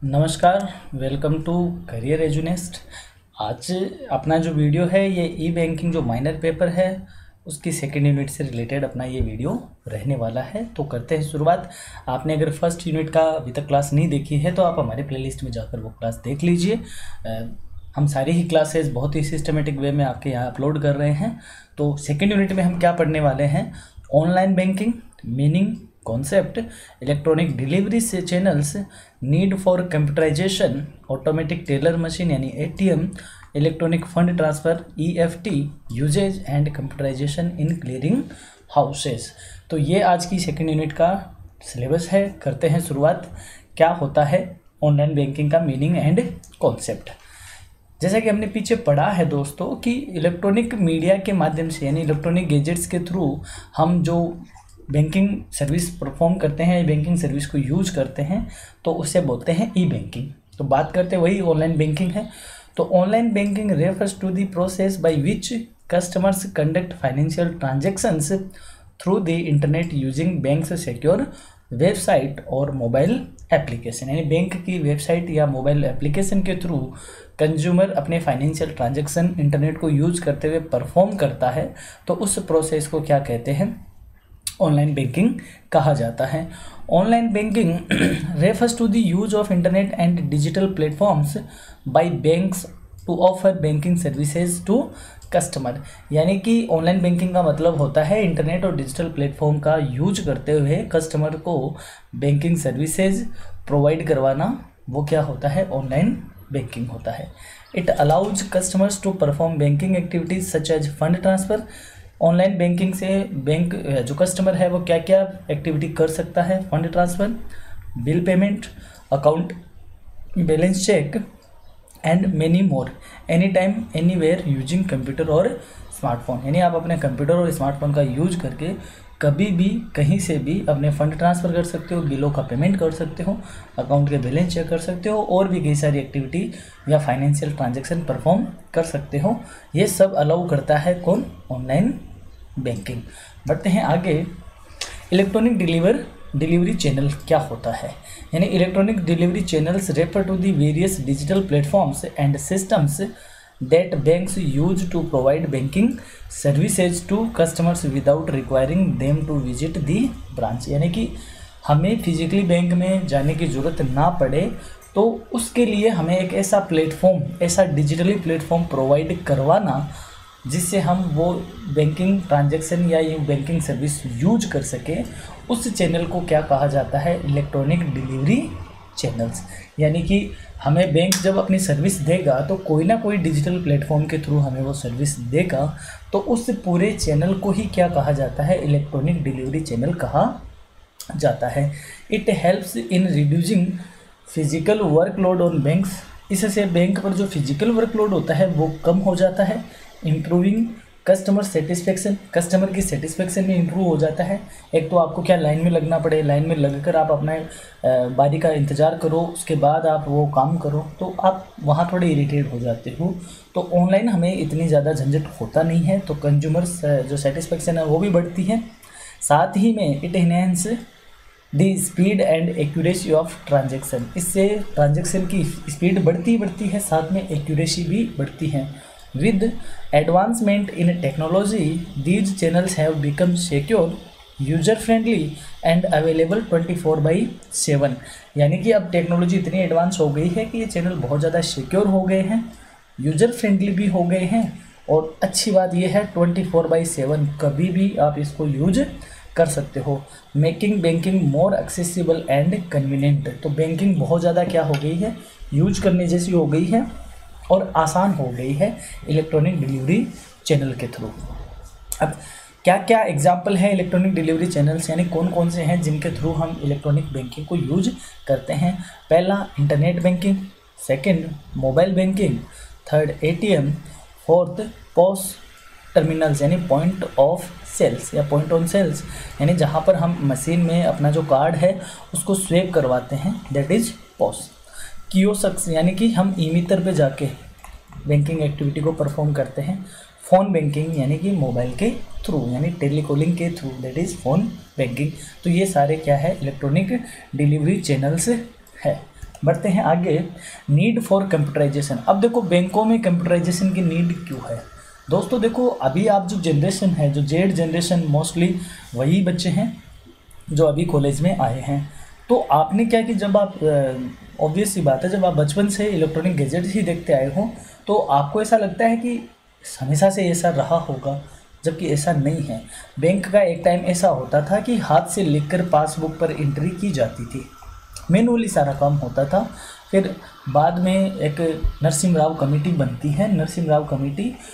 नमस्कार, welcome to career एजुनेस्ट। आज अपना जो वीडियो है ये ई बैंकिंग जो माइनर पेपर है उसकी सेकेंड यूनिट से रिलेटेड अपना ये वीडियो रहने वाला है। तो करते हैं शुरुआत। आपने अगर फर्स्ट यूनिट का अभी तक क्लास नहीं देखी है तो आप हमारे प्लेलिस्ट में जाकर वो क्लास देख लीजिए। हम सारी ही क्लासेस बहुत ही सिस्टमेटिक वे में आपके यहाँ अपलोड कर रहे हैं। तो सेकेंड यूनिट में हम क्या पढ़ने वाले हैं, online banking, meaning, concept, electronic delivery से channels, need for computerisation, automatic teller machine यानी ATM, electronic fund transfer EFT, usages and computerisation in clearing houses. तो ये आज की सेकेंड यूनिट का सिलेबस है। करते हैं शुरुआत। क्या होता है ऑनलाइन बैंकिंग का मीनिंग एंड कॉन्सेप्ट। जैसा कि हमने पीछे पढ़ा है दोस्तों कि इलेक्ट्रॉनिक मीडिया के माध्यम से यानी इलेक्ट्रॉनिक गैजेट्स के थ्रू हम जो बैंकिंग सर्विस परफॉर्म करते हैं, बैंकिंग सर्विस को यूज करते हैं, तो उसे बोलते हैं ई बैंकिंग। तो बात करते हैं वही ऑनलाइन बैंकिंग है। तो online banking refers to the process by which customers conduct financial transactions through the internet using banks secure website और मोबाइल एप्लीकेशन। यानी बैंक की वेबसाइट या मोबाइल एप्लीकेशन के थ्रू कंज्यूमर अपने फाइनेंशियल ट्रांजैक्शन इंटरनेट को use करते हुए perform करता है, तो उस प्रोसेस को क्या कहते हैं, ऑनलाइन बैंकिंग कहा जाता है। Online banking refers to the use of internet and digital platforms by banks to offer banking services to customer. यानी कि ऑनलाइन बैंकिंग का मतलब होता है इंटरनेट और डिजिटल प्लेटफॉर्म का यूज करते हुए कस्टमर को बैंकिंग सर्विसेज प्रोवाइड करवाना, वो क्या होता है, ऑनलाइन बैंकिंग होता है। It allows customers to perform banking activities such as fund transfer. Online banking से बैंक जो कस्टमर है वो क्या क्या एक्टिविटी कर सकता है, fund transfer, bill payment, account balance check and many more, any time anywhere using computer और स्मार्टफोन। यानी आप अपने कंप्यूटर और स्मार्टफोन का यूज करके कभी भी कहीं से भी अपने फंड ट्रांसफ़र कर सकते हो, बिलों का पेमेंट कर सकते हो, अकाउंट के बैलेंस चेक कर सकते हो और भी कई सारी एक्टिविटी या फाइनेंशियल ट्रांजैक्शन परफॉर्म कर सकते हो। ये सब अलाउ करता है कौन, ऑनलाइन बैंकिंग। बढ़ते हैं आगे। इलेक्ट्रॉनिक डिलीवरी चैनल क्या होता है, यानी electronic delivery channels refer to the various digital platforms and systems that banks use to provide banking services to customers without requiring them to visit the branch। यानी कि हमें फिजिकली बैंक में जाने की ज़रूरत ना पड़े, तो उसके लिए हमें एक ऐसा प्लेटफॉर्म, ऐसा डिजिटली प्लेटफॉर्म प्रोवाइड करवाना जिससे हम वो बैंकिंग ट्रांजैक्शन या ये बैंकिंग सर्विस यूज कर सकें। उस चैनल को क्या कहा जाता है, इलेक्ट्रॉनिक डिलीवरी चैनल्स। यानी कि हमें बैंक जब अपनी सर्विस देगा तो कोई ना कोई डिजिटल प्लेटफॉर्म के थ्रू हमें वो सर्विस देगा, तो उस पूरे चैनल को ही क्या कहा जाता है, इलेक्ट्रॉनिक डिलीवरी चैनल कहा जाता है। It helps in reducing physical workload on banks. इससे बैंक पर जो फिजिकल वर्कलोड होता है वो कम हो जाता है। इम्प्रूविंग कस्टमर सेटिस्फेक्शन, कस्टमर की सेटिस्फेक्शन में इम्प्रूव हो जाता है। एक तो आपको क्या लाइन में लगना पड़े, लाइन में लगकर आप अपना बारी का इंतज़ार करो, उसके बाद आप वो काम करो, तो आप वहाँ थोड़े इरिटेट हो जाते हो। तो ऑनलाइन हमें इतनी ज़्यादा झंझट होता नहीं है, तो कंज्यूमर्स जो सेटिस्फेक्शन है वो भी बढ़ती है। साथ ही में it enhance the speed and accuracy of transaction. इससे ट्रांजेक्शन की स्पीड बढ़ती है, साथ में एक्यूरेसी भी बढ़ती है। With advancement in technology, these channels have become secure, user-friendly and available 24/7। यानी कि अब टेक्नोलॉजी इतनी एडवांस हो गई है कि ये चैनल बहुत ज़्यादा सिक्योर हो गए हैं, यूज़र फ्रेंडली भी हो गए हैं, और अच्छी बात यह है 24/7 कभी भी आप इसको यूज कर सकते हो। Making banking more accessible and convenient. तो बैंकिंग बहुत ज़्यादा क्या हो गई है, यूज करने जैसी हो गई है और आसान हो गई है इलेक्ट्रॉनिक डिलीवरी चैनल के थ्रू। अब क्या क्या एग्जाम्पल है इलेक्ट्रॉनिक डिलीवरी चैनल्स, यानी कौन कौन से हैं जिनके थ्रू हम इलेक्ट्रॉनिक बैंकिंग को यूज करते हैं। पहला internet banking, second mobile banking, third ATM, fourth POS terminals यानी पॉइंट ऑफ सेल्स या पॉइंट ऑन सेल्स, यानी जहाँ पर हम मशीन में अपना जो कार्ड है उसको स्वेप करवाते हैं, दैट इज़ पॉस। कियोस्क यानी कि हम ई मीटर पे जाके बैंकिंग एक्टिविटी को परफॉर्म करते हैं। फ़ोन बैंकिंग यानी कि मोबाइल के थ्रू यानी टेलीकॉलिंग के through, that is phone banking. तो ये सारे क्या है, इलेक्ट्रॉनिक डिलीवरी चैनल्स है। बढ़ते हैं आगे, नीड फॉर कंप्यूटराइजेशन। अब देखो बैंकों में कंप्यूटराइजेशन की नीड क्यों है दोस्तों। देखो अभी आप जो जनरेशन है, जो जेड जनरेशन, मोस्टली वही बच्चे हैं जो अभी कॉलेज में आए हैं। तो आपने क्या कि जब आप ऑब्वियस सी बात है, जब आप बचपन से इलेक्ट्रॉनिक गैजेट्स ही देखते आए हो तो आपको ऐसा लगता है कि हमेशा से ऐसा रहा होगा, जबकि ऐसा नहीं है। बैंक का एक टाइम ऐसा होता था कि हाथ से लिखकर पासबुक पर एंट्री की जाती थी, मैनुअली सारा काम होता था। फिर बाद में एक नरसिम्हा राव कमेटी बनती है। नरसिम्हन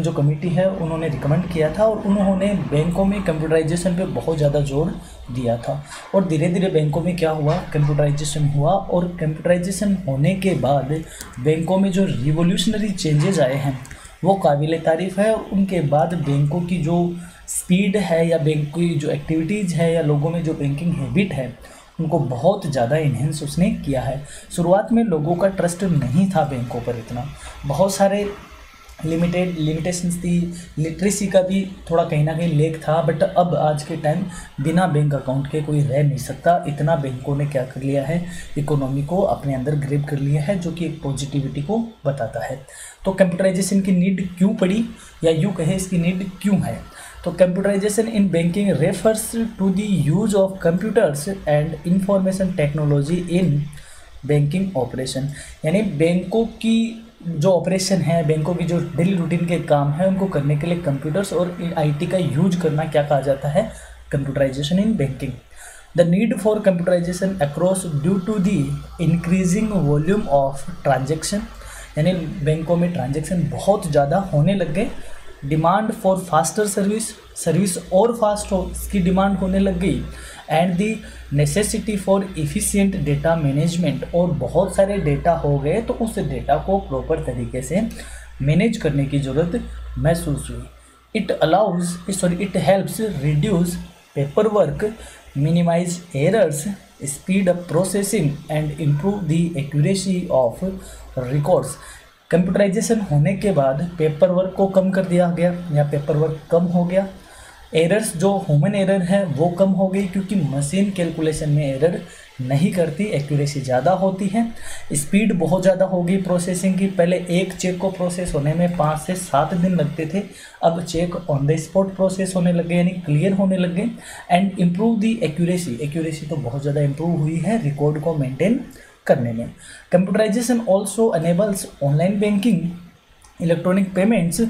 जो कमेटी है उन्होंने रिकमेंड किया था और उन्होंने बैंकों में कंप्यूटराइजेशन पे बहुत ज़्यादा जोर दिया था। और धीरे धीरे बैंकों में क्या हुआ, कंप्यूटराइजेशन हुआ। और कंप्यूटराइजेशन होने के बाद बैंकों में जो रिवोल्यूशनरी चेंजेस आए हैं वो काबिल तारीफ़ है। उनके बाद बैंकों की जो स्पीड है या बैंक की जो एक्टिविटीज़ है या लोगों में जो बैंकिंग हैबिट है उनको बहुत ज़्यादा इन्हेंस उसने किया है। शुरुआत में लोगों का ट्रस्ट नहीं था बैंकों पर इतना, बहुत सारे लिमिटेशंस थी, लिटरेसी का भी थोड़ा कहीं ना कहीं लेक था। बट अब आज के टाइम बिना बैंक अकाउंट के कोई रह नहीं सकता, इतना बैंकों ने क्या कर लिया है, इकोनॉमी को अपने अंदर ग्रैब कर लिया है, जो कि एक पॉजिटिविटी को बताता है। तो कंप्यूटराइजेशन की नीड क्यों पड़ी, या यूँ कहे इसकी नीड क्यों है। तो computerization in banking refers to the use of computers and information technology in banking operation. यानी बैंकों की जो ऑपरेशन है, बैंकों की जो डेली रूटीन के काम है उनको करने के लिए कंप्यूटर्स और आईटी का यूज करना क्या कहा जाता है, computerisation in banking. The need for computerisation across due to the increasing volume of transaction. यानी बैंकों में ट्रांजेक्शन बहुत ज़्यादा होने लग गए। डिमांड फॉर फास्टर सर्विस और फास्ट हो इसकी डिमांड होने लग गई। And the necessity for efficient data management, और बहुत सारे डेटा हो गए तो उस डेटा को प्रॉपर तरीके से मैनेज करने की ज़रूरत महसूस हुई। It helps reduce paper work, minimize errors, speed up processing and improve the accuracy of records. Computerization होने के बाद पेपर वर्क को कम कर दिया गया या पेपर वर्क कम हो गया। एरर्स जो ह्यूमन एरर है वो कम हो गई, क्योंकि मशीन कैलकुलेशन में एरर नहीं करती, एक्यूरेसी ज़्यादा होती है। स्पीड बहुत ज़्यादा होगी प्रोसेसिंग की। पहले एक चेक को प्रोसेस होने में 5 से 7 दिन लगते थे, अब cheque on the spot process होने लगे, यानी क्लियर होने लगे। एंड इम्प्रूव दी एक्यूरेसी तो बहुत ज़्यादा इम्प्रूव हुई है रिकॉर्ड को मेंटेन करने में। Computerization also enables online banking, electronic payments,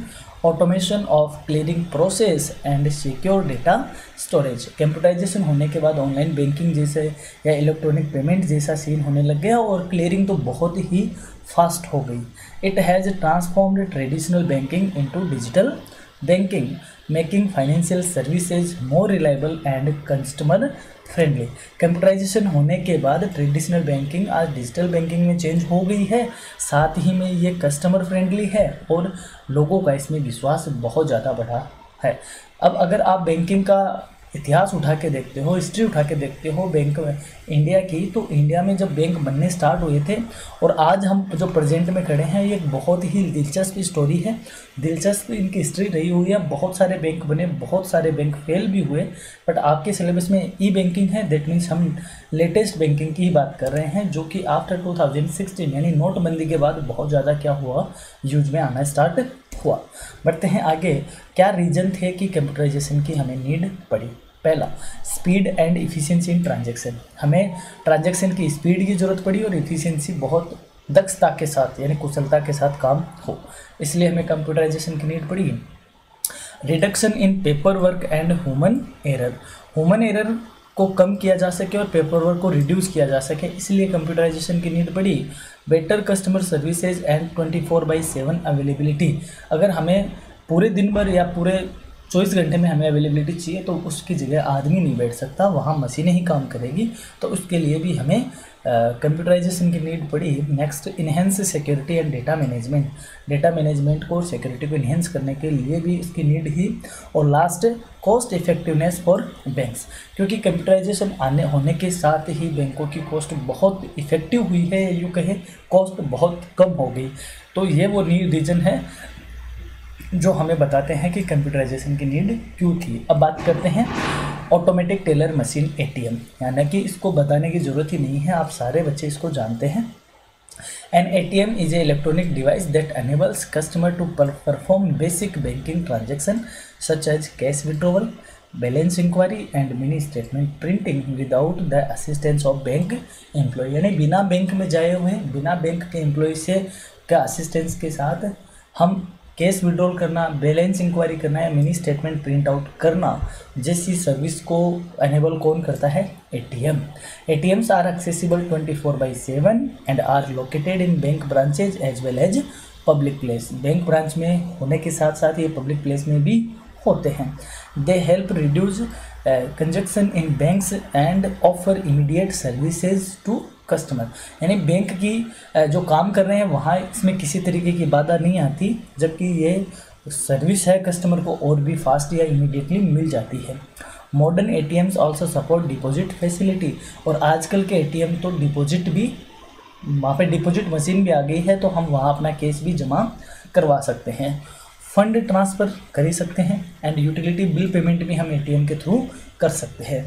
automation of clearing process and secure data storage. Computerization होने के बाद ऑनलाइन बैंकिंग जैसे या इलेक्ट्रॉनिक पेमेंट जैसा सीन होने लग गया और क्लियरिंग तो बहुत ही फास्ट हो गई। It has transformed traditional banking into digital banking, making financial services more reliable and customer friendly. Computerization होने के बाद ट्रेडिशनल बैंकिंग आज डिजिटल बैंकिंग में चेंज हो गई है, साथ ही में ये कस्टमर फ्रेंडली है और लोगों का इसमें विश्वास बहुत ज़्यादा बढ़ा है। अब अगर आप बैंकिंग का इतिहास उठा के देखते हो, हिस्ट्री उठा के देखते हो बैंक इंडिया की, तो इंडिया में जब बैंक बनने स्टार्ट हुए थे और आज हम जो प्रेजेंट में खड़े हैं, ये एक बहुत ही दिलचस्प स्टोरी है, दिलचस्प इनकी हिस्ट्री रही हुई है। बहुत सारे बैंक बने, बहुत सारे बैंक फेल भी हुए, बट आपके सिलेबस में ई बैंकिंग है। दैट मीन्स हम लेटेस्ट बैंकिंग की ही बात कर रहे हैं, जो कि आफ्टर 2016 यानी नोटबंदी के बाद बहुत ज़्यादा क्या हुआ, यूज में आना स्टार्ट हुआ। बढ़ते हैं आगे, क्या रीजन थे कि कंप्यूटराइजेशन की हमें नीड पड़ी। पहला, speed and efficiency in transaction. हमें ट्रांजैक्शन की स्पीड की ज़रूरत पड़ी और इफ़िशिएंसी बहुत दक्षता के साथ यानी कुशलता के साथ काम हो, इसलिए हमें कंप्यूटराइजेशन की नीड पड़ी। Reduction in paper work and human error को कम किया जा सके और पेपर वर्क को रिड्यूस किया जा सके, इसलिए कंप्यूटराइजेशन की नीड पड़ी। Better customer services and 24/7 availability. अगर हमें पूरे दिन भर या पूरे 24 घंटे में हमें अवेलेबिलिटी चाहिए तो उसकी जगह आदमी नहीं बैठ सकता, वहाँ मशीनें ही काम करेगी, तो उसके लिए भी हमें कंप्यूटराइजेशन की नीड पड़ी। Next, enhance security and data management को और सिक्योरिटी को इन्हेंस करने के लिए भी इसकी नीड ही। और last, cost effectiveness for banks, क्योंकि कंप्यूटराइजेशन होने के साथ ही बैंकों की कॉस्ट बहुत इफेक्टिव हुई है, यूँ कहे कॉस्ट बहुत कम हो गई। तो ये वो रीजन है जो हमें बताते हैं कि कंप्यूटराइजेशन की नीड क्यों थी। अब बात करते हैं ऑटोमेटिक टेलर मशीन ATM, यानी कि इसको बताने की ज़रूरत ही नहीं है, आप सारे बच्चे इसको जानते हैं। An ATM is an electronic device that enables customer to perform basic banking transaction such as cash withdrawal, balance inquiry and mini statement printing without the assistance of bank employee, यानी बिना बैंक में जाए हुए, बिना bank के employ से का assistance के साथ हम कैश विड्रॉल करना, बैलेंस इंक्वायरी करना या मिनी स्टेटमेंट प्रिंट आउट करना जैसी सर्विस को एनेबल कौन करता है? ATM। ATMs are accessible 24/7 and are located in bank branches as well as public place. Bank branch में होने के साथ साथ ये पब्लिक प्लेस में भी होते हैं। They help reduce congestion in banks and offer immediate services to customer, यानी बैंक की जो काम कर रहे हैं वहाँ इसमें किसी तरीके की बाधा नहीं आती, जबकि ये सर्विस है कस्टमर को और भी फास्ट या इमीडिएटली मिल जाती है। Modern ATMs also support deposit facility, और आजकल के ATM तो डिपॉजिट भी, वहाँ पे डिपॉजिट मशीन भी आ गई है, तो हम वहाँ अपना कैश भी जमा करवा सकते हैं, फंड ट्रांसफ़र कर ही सकते हैं, एंड यूटिलिटी बिल पेमेंट भी हम ATM के थ्रू कर सकते हैं।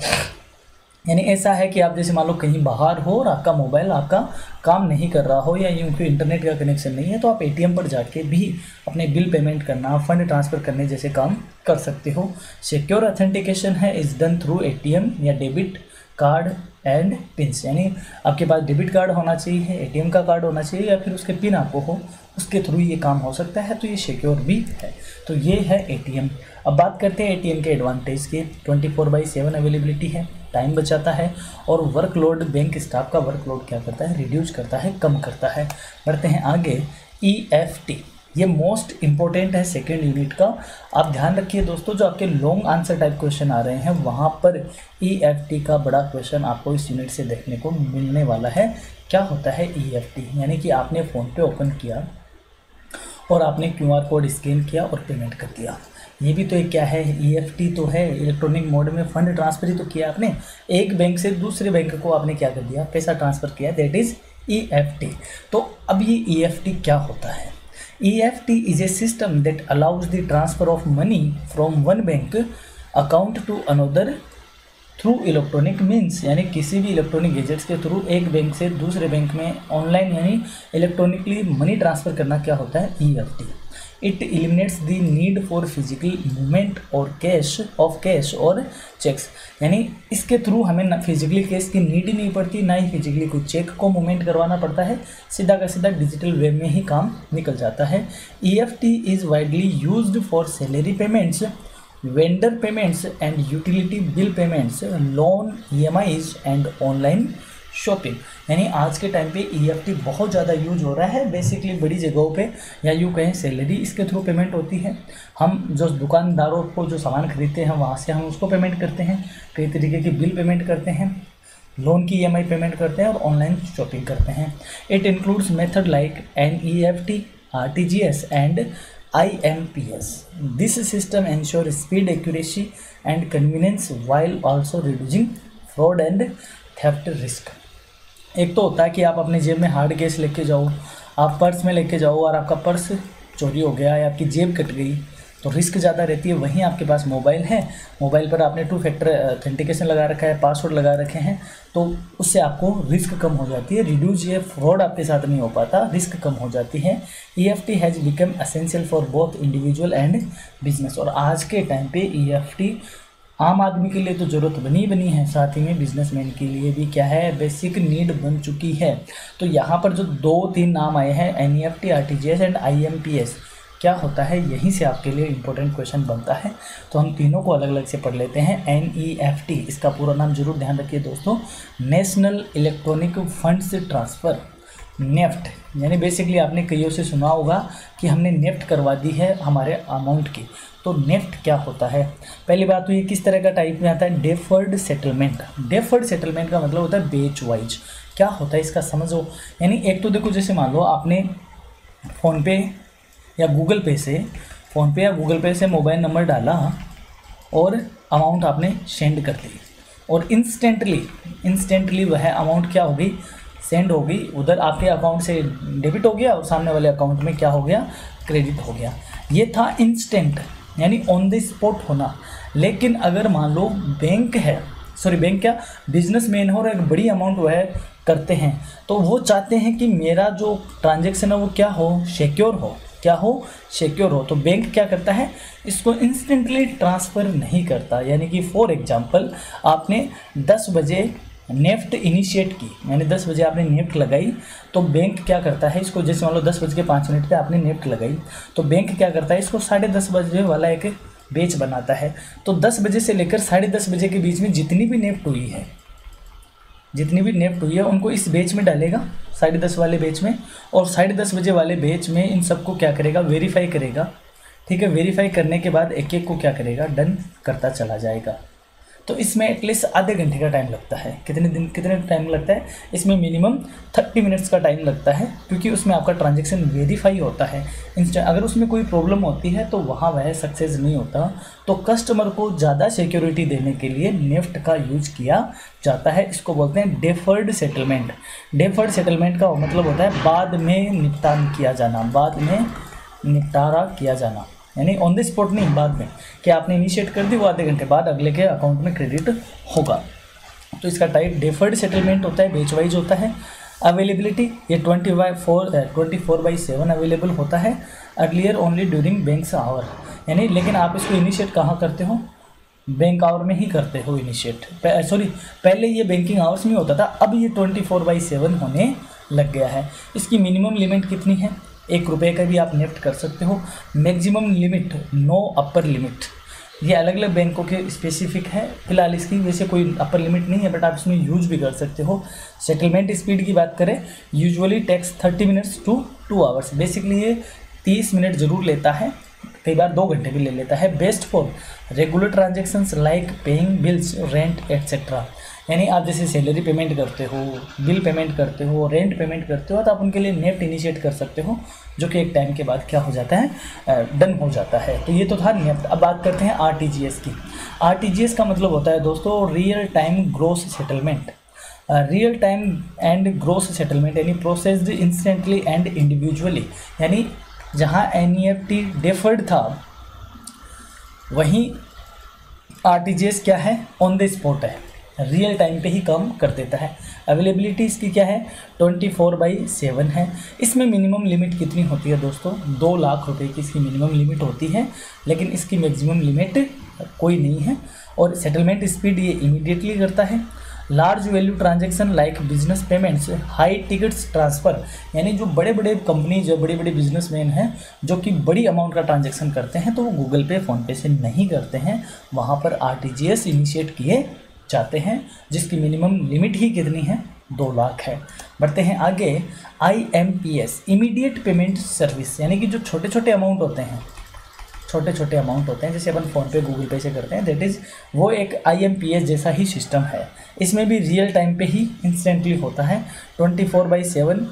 यानी ऐसा है कि आप जैसे मान लो कहीं बाहर हो और आपका मोबाइल आपका काम नहीं कर रहा हो या यूँ कि इंटरनेट का कनेक्शन नहीं है, तो आप ATM पर जाके भी अपने बिल पेमेंट करना, फंड ट्रांसफ़र करने जैसे काम कर सकते हो। सिक्योर ऑथेंटिकेशन है इज़ डन थ्रू ATM या डेबिट कार्ड एंड पिन्स, यानी आपके पास डेबिट कार्ड होना चाहिए, ATM का कार्ड होना चाहिए, या फिर उसके पिन आपको हो, उसके थ्रू ये काम हो सकता है, तो ये सिक्योर भी है। तो ये है ATM। अब बात करते हैं ATM के एडवांटेज की। 24/7 अवेलेबिलिटी है, टाइम बचाता है, और वर्कलोड, बैंक स्टाफ का वर्कलोड क्या करता है? रिड्यूस करता है, कम करता है। बढ़ते हैं आगे। EFT, ये मोस्ट इंपॉर्टेंट है सेकेंड यूनिट का। आप ध्यान रखिए दोस्तों, जो आपके लॉन्ग आंसर टाइप क्वेश्चन आ रहे हैं वहाँ पर EFT का बड़ा क्वेश्चन आपको इस यूनिट से देखने को मिलने वाला है। क्या होता है EFT? यानी कि आपने फ़ोनपे ओपन किया और आपने QR कोड स्कैन किया और पेमेंट कर दिया। ये भी तो एक क्या है? EFT तो है, इलेक्ट्रॉनिक मोड में फंड ट्रांसफर ही तो किया आपने, एक बैंक से दूसरे बैंक को आपने क्या कर दिया? पैसा ट्रांसफ़र किया, दैट इज़ EFT। तो अब ये EFT क्या होता है? EFT is a system that allows the transfer of money from one bank account to another through electronic means, यानी किसी भी इलेक्ट्रॉनिक गैजेट्स के थ्रू एक बैंक से दूसरे बैंक में ऑनलाइन यानी इलेक्ट्रॉनिकली मनी ट्रांसफ़र करना क्या होता है? EFT। It eliminates the need for physical movement और कैश और चेक्स, यानी इसके थ्रू हमें ना फिजिकली कैश की नीड ही नहीं पड़ती, ना ही फिजिकली कोई चेक को मूवमेंट करवाना पड़ता है, सीधा का सीधा डिजिटल वे में ही काम निकल जाता है। EFT is widely used for salary payments, vendor payments and utility bill payments, loan, EMIs and online shopping. यानी आज के टाइम पे EFT बहुत ज़्यादा यूज हो रहा है, बेसिकली बड़ी जगहों पे, या यूँ कहें सैलरी इसके थ्रू पेमेंट होती है। हम जो दुकानदारों को जो सामान खरीदते हैं वहाँ से हम उसको पेमेंट करते हैं, कई तरीके की बिल पेमेंट करते हैं, लोन की EMI पेमेंट करते हैं और ऑनलाइन शॉपिंग करते हैं। It includes method like NEFT, RTGS and IMPS. This system ensures speed, accuracy and convenience while also reducing fraud and theft risk. एक तो होता है कि आप अपने जेब में हार्ड कैश लेके जाओ, आप पर्स में लेके जाओ और आपका पर्स चोरी हो गया या आपकी जेब कट गई, तो रिस्क ज़्यादा रहती है। वहीं आपके पास मोबाइल है, मोबाइल पर आपने 2 फैक्टर ऑथेंटिकेशन लगा रखा है, पासवर्ड लगा रखे हैं, तो उससे आपको रिस्क कम हो जाती है, रिड्यूस, ये फ्रॉड आपके साथ नहीं हो पाता, रिस्क कम हो जाती है। EFT has become essential for both individual and business, और आज के टाइम पे EFT आम आदमी के लिए तो ज़रूरत बनी है, साथ ही में बिजनेसमैन के लिए भी क्या है? बेसिक नीड बन चुकी है। तो यहाँ पर जो 2-3 नाम आए हैं, NEFT, RTGS एंड IMPS, क्या होता है? यहीं से आपके लिए इंपॉर्टेंट क्वेश्चन बनता है। तो हम तीनों को अलग अलग से पढ़ लेते हैं। NEFT, इसका पूरा नाम जरूर ध्यान रखिए दोस्तों, national electronic funds transfer, NEFT. यानी बेसिकली आपने कईयों से सुना होगा कि हमने नेफ्ट करवा दी है हमारे अमाउंट की, तो नेफ्ट क्या होता है? पहली बात तो ये किस तरह का टाइप में आता है? Deferred settlement. डेफर्ड सेटलमेंट का मतलब होता है बैच वाइज। क्या होता है इसका समझो, यानी एक तो देखो, जैसे मान लो आपने फ़ोनपे या गूगल पे से मोबाइल नंबर डाला और अमाउंट आपने सेंड कर दी, और इंस्टेंटली वह अमाउंट क्या हो गई? सेंड हो गई, उधर आपके अकाउंट से डेबिट हो गया और सामने वाले अकाउंट में क्या हो गया? क्रेडिट हो गया। ये था इंस्टेंट, यानी ऑन द स्पॉट होना। लेकिन अगर मान लो बैंक है, सॉरी बैंक क्या, बिजनेसमैन हो और एक बड़ी अमाउंट वह करते हैं, तो वो चाहते हैं कि मेरा जो ट्रांजैक्शन है वो क्या हो, सिक्योर हो, क्या हो, सिक्योर हो। तो बैंक क्या करता है, इसको इंस्टेंटली ट्रांसफ़र नहीं करता। यानी कि फॉर एग्जांपल आपने 10 बजे नेफ्ट इनिशिएट की, मैंने 10 बजे आपने नेफ्ट लगाई, तो बैंक क्या करता है इसको, जैसे मान लो 10:05 पे आपने नेफ्ट लगाई, तो बैंक क्या करता है इसको 10:30 बजे वाला एक बैच बनाता है। तो 10 बजे से लेकर 10:30 बजे के बीच में जितनी भी नेफ्ट हुई है उनको इस बैच में डालेगा, 10:30 वाले बैच में, और 10:30 बजे वाले बैच में इन सबको क्या करेगा, वेरीफाई करेगा। ठीक है, वेरीफाई करने के बाद एक एक को क्या करेगा, डन करता चला जाएगा। तो इसमें एटलीस्ट आधे घंटे का टाइम लगता है। कितने टाइम लगता है इसमें, मिनिमम 30 मिनट्स का टाइम लगता है, क्योंकि उसमें आपका ट्रांजैक्शन वेरीफाई होता है इंस्टेंट। अगर उसमें कोई प्रॉब्लम होती है तो वहाँ वह सक्सेस नहीं होता। तो कस्टमर को ज़्यादा सिक्योरिटी देने के लिए नेफ्ट का यूज किया जाता है। इसको बोलते हैं डेफर्ड सेटलमेंट। डेफर्ड सेटलमेंट का मतलब होता है बाद में निपटान किया जाना, बाद में निपटारा किया जाना, यानी ऑन द स्पॉट नहीं, बाद में, कि आपने इनिशिएट कर दी, वो आधे घंटे बाद अगले के अकाउंट में क्रेडिट होगा। तो इसका टाइप डेफर्ड सेटलमेंट होता है, बैच वाइज होता है। अवेलेबिलिटी ये 24/7 अवेलेबल होता है। Earlier only during banks hour, यानी लेकिन आप इसको इनिशिएट कहाँ करते हो, बैंक आवर में ही करते हो इनिशिएट। पहले ये बैंकिंग आवर्स में होता था, अब ये 24/7 होने लग गया है। इसकी मिनिमम लिमिट कितनी है, ₹1 का भी आप नेफ्ट कर सकते हो। Maximum limit, no upper limit. ये अलग अलग बैंकों के स्पेसिफिक है, फिलहाल इसकी वैसे कोई अपर लिमिट नहीं है, बट आप इसमें यूज भी कर सकते हो। सेटलमेंट स्पीड की बात करें, usually takes 30 minutes to 2 hours. Basically ये 30 मिनट ज़रूर लेता है, कई बार 2 घंटे भी ले लेता है। Best for regular transactions like paying bills, rent etcetera. यानी आप जैसे सैलरी पेमेंट करते हो, बिल पेमेंट करते हो, रेंट पेमेंट करते हो, तो आप उनके लिए नेफ्ट इनिशिएट कर सकते हो, जो कि एक टाइम के बाद क्या हो जाता है, डन हो जाता है। तो ये तो था नेफ्ट। अब बात करते हैं आरटीजीएस की। आरटीजीएस का मतलब होता है दोस्तों real time gross settlement. Real time and gross settlement यानी प्रोसेस्ड इंस्टेंटली एंड इंडिविजुअली। यानी जहाँ एनईएफटी डेफर्ड था, वहीं आरटीजीएस क्या है, ऑन द स्पॉट है, रियल टाइम पे ही काम कर देता है। अवेलेबिलिटी इसकी क्या है, 24/7 है। इसमें मिनिमम लिमिट कितनी होती है दोस्तों, 2 लाख रुपए की इसकी मिनिमम लिमिट होती है, लेकिन इसकी मैक्सिमम लिमिट कोई नहीं है। और सेटलमेंट स्पीड ये इमीडिएटली करता है। Large value transaction like business payments, high tickets transfer, यानी जो बड़े बड़े कंपनी, जो बड़े बड़े बिजनेसमैन हैं जो कि बड़ी अमाउंट का ट्रांजैक्शन करते हैं, तो वो गूगल पे, फ़ोनपे से नहीं करते हैं, वहाँ पर आरटीजीएस इनिशिएट किए जाते हैं, जिसकी मिनिमम लिमिट ही कितनी है, 2 लाख है। बढ़ते हैं आगे। IMPS इमीडिएट पेमेंट सर्विस, यानी कि जो छोटे छोटे अमाउंट होते हैं, जैसे अपन फ़ोनपे, गूगल पे से करते हैं, दैट इज़ वो एक IMPS जैसा ही सिस्टम है। इसमें भी रियल टाइम पे ही इंस्टेंटली होता है, 24/7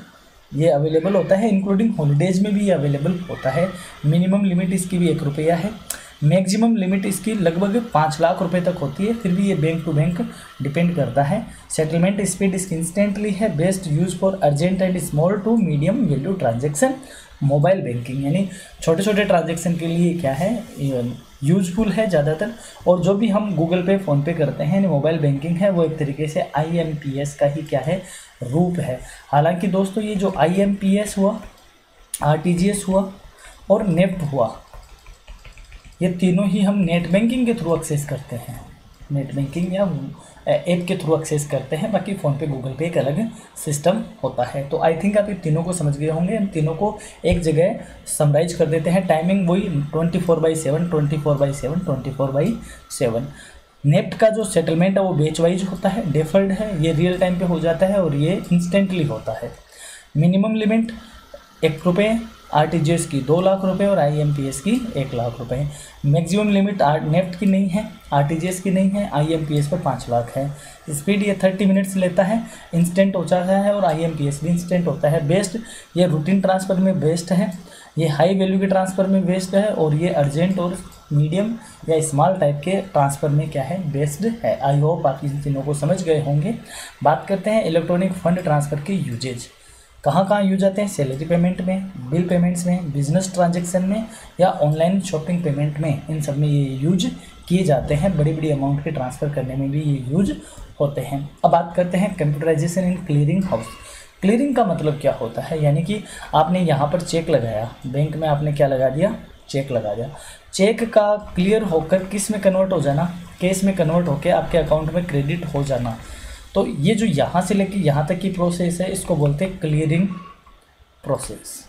ये अवेलेबल होता है, इंक्लूडिंग हॉलीडेज़ में भी ये अवेलेबल होता है। मिनिमम लिमिट इसकी भी ₹1 है। मैक्सिमम लिमिट इसकी लगभग 5 लाख रुपए तक होती है, फिर भी ये बैंक टू बैंक डिपेंड करता है। सेटलमेंट स्पीड इसकी इंस्टेंटली है। Best use for urgent and small to medium value transaction. Mobile banking यानी छोटे छोटे ट्रांजैक्शन के लिए क्या है, यूजफुल है ज़्यादातर। और जो भी हम गूगल पे, फ़ोनपे करते हैं, यानी मोबाइल बैंकिंग है, वो एक तरीके से IMPS का ही क्या है, रूप है। हालांकि दोस्तों ये जो IMPS हुआ, RTGS हुआ और नेफ्ट हुआ, ये तीनों ही हम नेट बैंकिंग के थ्रू एक्सेस करते हैं, नेट बैंकिंग या ऐप के थ्रू एक्सेस करते हैं। बाकी फ़ोनपे, गूगल पे एक अलग सिस्टम होता है। तो आई थिंक आप ये तीनों को समझ गए होंगे। हम तीनों को एक जगह समराइज कर देते हैं। टाइमिंग वही 24/7, 24/7, 24/7। नेफ्ट का जो सेटलमेंट है वो बैच वाइज होता है, डेफर्ड है, ये रियल टाइम पे हो जाता है और ये इंस्टेंटली होता है। मिनिमम लिमिट ₹1, आरटीजीएस की 2 लाख रुपए और IMPS की 1 लाख रुपए। मैक्सिमम लिमिट नेफ्ट की नहीं है, आरटीजीएस की नहीं है, IMPS पर 5 लाख है। स्पीड ये 30 मिनट्स लेता है, इंस्टेंट हो जाता है, और IMPS भी इंस्टेंट होता है। बेस्ट ये रूटीन ट्रांसफ़र में बेस्ट है, ये हाई वैल्यू के ट्रांसफ़र में बेस्ट है, और ये अर्जेंट और मीडियम या स्मॉल टाइप के ट्रांसफ़र में क्या है, बेस्ड है। आई होप आप इन तीनों को समझ गए होंगे। बात करते हैं इलेक्ट्रॉनिक फंड ट्रांसफ़र के यूजेज। कहाँ यूज आते हैं, सैलरी पेमेंट में, बिल पेमेंट्स में, बिजनेस ट्रांजैक्शन में या ऑनलाइन शॉपिंग पेमेंट में, इन सब में ये यूज किए जाते हैं, बड़ी बड़ी अमाउंट के ट्रांसफ़र करने में भी ये यूज होते हैं। अब बात करते हैं computerization in clearing house. Clearing का मतलब क्या होता है, यानी कि आपने यहाँ पर चेक लगाया, बैंक में आपने क्या लगा दिया, चेक लगा दिया। चेक का क्लियर होकर किस में कन्वर्ट हो जाना, कैश में कन्वर्ट होकर आपके अकाउंट में क्रेडिट हो जाना। तो ये जो यहाँ से लेके यहाँ तक की प्रोसेस है, इसको बोलते हैं क्लियरिंग प्रोसेस।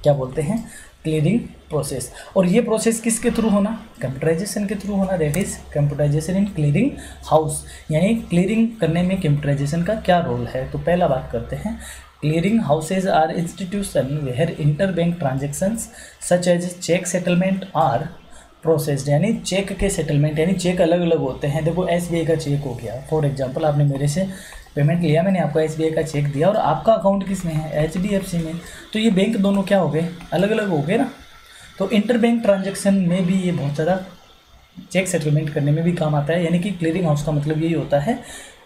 क्या बोलते हैं, क्लियरिंग प्रोसेस। और ये प्रोसेस किसके थ्रू होना, कंप्यूटराइजेशन के थ्रू होना, that is computerization in clearing house. यानी क्लियरिंग करने में कंप्यूटराइजेशन का क्या रोल है। तो पहला बात करते हैं, clearing houses are institution where inter bank transactions such as cheque settlement are processed. यानी चेक के सेटलमेंट, यानी चेक अलग अलग होते हैं। देखो SBI का चेक हो गया, फॉर एग्जांपल आपने मेरे से पेमेंट लिया, मैंने आपको SBI का चेक दिया और आपका अकाउंट किस में है, HDFC में। तो ये बैंक दोनों क्या हो गए, अलग अलग हो गए ना। तो इंटर बैंक ट्रांजेक्शन में भी ये बहुत ज़्यादा चेक सेटलमेंट करने में भी काम आता है। यानी कि क्लियरिंग हाउस का मतलब यही होता है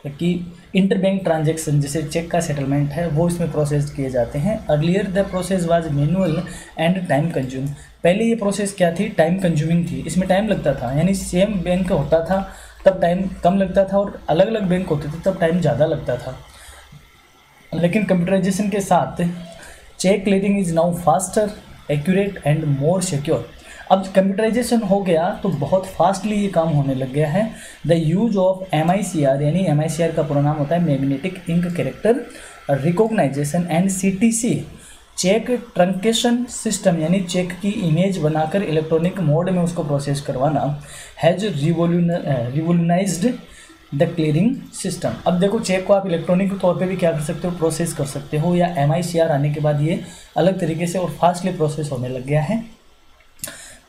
कि इंटर बैंक ट्रांजेक्शन जैसे चेक का सेटलमेंट है वो इसमें प्रोसेस किए जाते हैं। Earlier the process was manual and time consume. पहले ये प्रोसेस क्या थी, टाइम कंज्यूमिंग थी, इसमें टाइम लगता था। यानी सेम बैंक होता था तब टाइम कम लगता था और अलग अलग बैंक होते थे तब टाइम ज़्यादा लगता था। लेकिन कंप्यूटराइजेशन के साथ cheque clearing is now faster, accurate and more secure. अब कंप्यूटराइजेशन हो गया तो बहुत फास्टली ये काम होने लग गया है। द यूज ऑफ MICR, यानी MICR का पूरा नाम होता है magnetic ink character recognition and CTC cheque truncation system, यानी चेक की इमेज बनाकर इलेक्ट्रॉनिक मोड में उसको प्रोसेस करवाना, has revolutionized the clearing system. अब देखो चेक को आप इलेक्ट्रॉनिक तौर पे भी क्या कर सकते हो, प्रोसेस कर सकते हो, या MICR आने के बाद ये अलग तरीके से और फास्टली प्रोसेस होने लग गया है।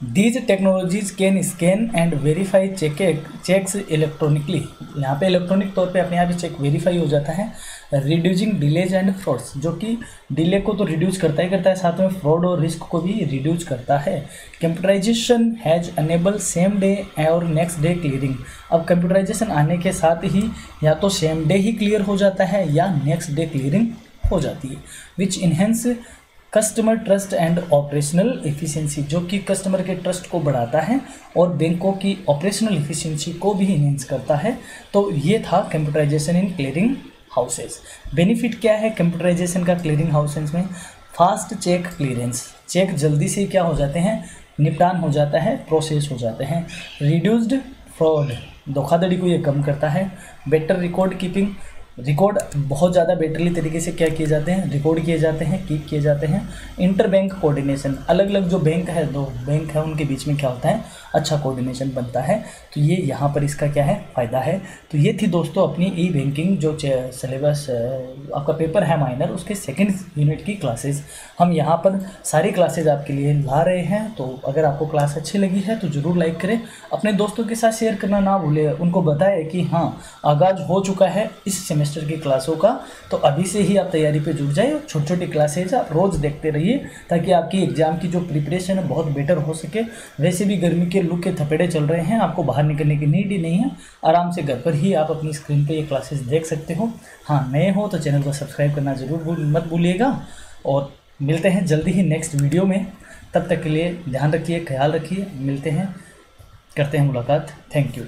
These technologies can scan and verify checks electronically। यहाँ पे इलेक्ट्रॉनिक तौर पे अपने आप ही चेक वेरीफाई हो जाता है। रिड्यूसिंग डिलेज एंड फ्रॉड्स, जो कि डिले को तो रिड्यूस करता है, साथ में फ्रॉड और रिस्क को भी रिड्यूस करता है। Computerization has enable same day और नेक्स्ट डे क्लियरिंग। अब कंप्यूटराइजेशन आने के साथ ही या तो सेम डे ही क्लियर हो जाता है या नेक्स्ट डे क्लियरिंग हो जाती है, which enhance customer trust and operational efficiency, जो कि कस्टमर के ट्रस्ट को बढ़ाता है और बैंकों की ऑपरेशनल एफिशिएंसी को भी इन्हेंस करता है। तो ये था computerization in clearing houses. Benefit क्या है कंप्यूटराइजेशन का क्लियरिंग हाउसेस में, फास्ट चेक क्लियरेंस, चेक जल्दी से क्या हो जाते हैं, निपटान हो जाता है, प्रोसेस हो जाते हैं। रिड्यूस्ड फ्रॉड, धोखाधड़ी को ये कम करता है। बेटर रिकॉर्ड कीपिंग, रिकॉर्ड बहुत ज़्यादा बेटरली तरीके से क्या किए जाते हैं, रिकॉर्ड किए जाते हैं, कीप किए जाते हैं। इंटर बैंक कोऑर्डिनेशन, अलग अलग जो बैंक है, दो बैंक है उनके बीच में क्या होता है, अच्छा कोऑर्डिनेशन बनता है। तो ये यहाँ पर इसका क्या है, फ़ायदा है। तो ये थी दोस्तों अपनी ई बैंकिंग जो सिलेबस आपका पेपर है माइनर, उसके सेकेंड यूनिट की क्लासेस हम यहाँ पर सारी क्लासेज आपके लिए ला रहे हैं। तो अगर आपको क्लास अच्छी लगी है तो ज़रूर लाइक करें, अपने दोस्तों के साथ शेयर करना ना भूलें, उनको बताएं कि हाँ आगाज़ हो चुका है इस सेमेस्टर की क्लासों का। तो अभी से ही आप तैयारी पे जुट जाइए, छोटी छोटी क्लासेज आप रोज़ देखते रहिए ताकि आपकी एग्ज़ाम की जो प्रिपरेशन है बहुत बेटर हो सके। वैसे भी गर्मी के लू के थपेड़े चल रहे हैं, आपको बाहर निकलने की नीड ही नहीं है, आराम से घर पर ही आप अपनी स्क्रीन पे ये क्लासेस देख सकते हो। हाँ, नए हो तो चैनल को सब्सक्राइब करना ज़रूर मत भूलिएगा और मिलते हैं जल्दी ही नेक्स्ट वीडियो में। तब तक के लिए ध्यान रखिए, ख्याल रखिए, मिलते हैं, करते हैं मुलाकात। Thank you.